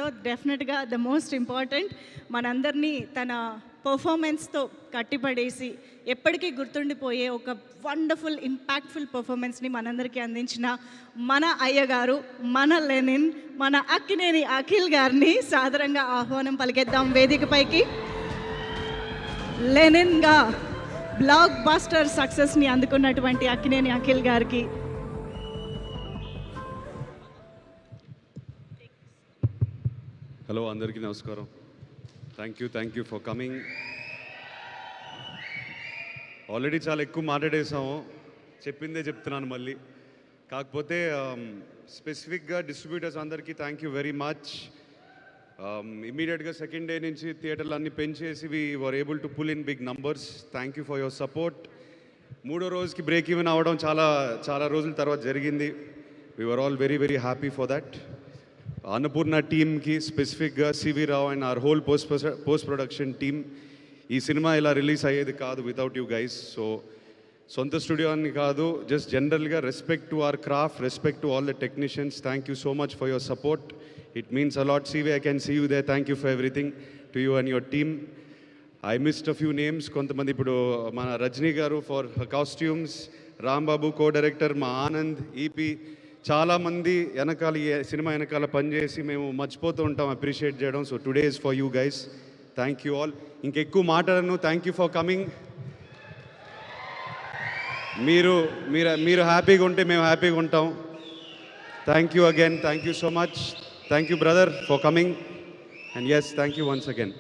సినిమాలో డెఫినెట్గా the most important, మనందరినీ తన పర్ఫార్మెన్స్తో కట్టిపడేసి ఎప్పటికీ గుర్తుండిపోయే ఒక వండర్ఫుల్ ఇంపాక్ట్ఫుల్ పర్ఫార్మెన్స్ని మనందరికీ అందించిన మన అయ్యగారు, మన లెనిన్, మన అక్కినేని అఖిల్ గారిని సాదరంగా ఆహ్వానం పలికేద్దాం వేదికపైకి. లెనిన్గా బ్లాక్ బస్టర్ సక్సెస్ని అందుకున్నటువంటి అక్కినేని అఖిల్ గారికి హలో, అందరికీ నమస్కారం. Thank you for coming. Already చాలా ఎక్కువ మాట్లాడేసాము, చెప్పిందే చెప్తున్నాను మళ్ళీ. కాకపోతే స్పెసిఫిక్గా డిస్ట్రిబ్యూటర్స్ అందరికీ థ్యాంక్ యూ వెరీ మచ్. ఇమీడియట్గా సెకండ్ డే నుంచి థియేటర్లు అన్నీ పెంచేసి we were able to pull in big numbers. Thank you for your support. మూడో రోజుకి బ్రేక్ ఈవెన్ అవ్వడం చాలా రోజుల తర్వాత జరిగింది. We were all very very happy for that. Annapurna టీమ్కి స్పెసిఫిక్గా CV Rao and our whole post production team, ఈ సినిమా ఇలా రిలీజ్ అయ్యేది కాదు వితౌట్ యూ గైస్. సో సొంత స్టూడియో అని కాదు, జస్ట్ జనరల్గా respect to our craft, respect to all the technicians. Thank you so much for your support. It means a lot. CV, I can see you there. Thank you for everything to you and your team. I missed a few names. కొంతమంది ఇప్పుడు మన రజనీ గారు for costumes, Rambabu co director, మా Anand, EP, చాలామంది వెనకాల ఈ cinema వెనకాల పనిచేసి మేము మర్చిపోతూ ఉంటాం అప్రిషియేట్ చేయడం. So today is for you guys. Thank you all. ఇంకెక్కువ మాట్లాడను. Thank you for coming. మీరు హ్యాపీగా ఉంటే మేము హ్యాపీగా ఉంటాం. Thank you again. Thank you so much. Thank you brother for coming. And yes, thank you once again.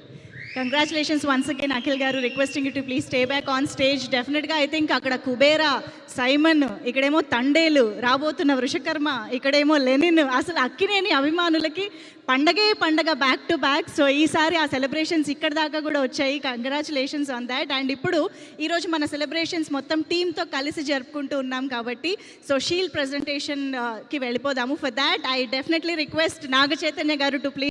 Congratulations once again Akhil garu. Requesting you to please stay back on stage. డెఫినెట్గా I think అక్కడ Kubera, Simon, ఇక్కడేమో తండేలు, రాబోతున్న వృషకర్మ, ఇక్కడేమో Lenin. అసలు అక్కినేని అభిమానులకి పండగే పండగ back to back. So ఈసారి ఆ సెలబ్రేషన్స్ ఇక్కడ దాకా కూడా వచ్చాయి. Congratulations on that. అండ్ ఇప్పుడు ఈరోజు మన సెలబ్రేషన్స్ మొత్తం టీంతో కలిసి జరుపుకుంటూ ఉన్నాం కాబట్టి సో షీల్డ్ ప్రజెంటేషన్కి వెళ్ళిపోదాము. For that I definitely request Naga Chaitanya garu to please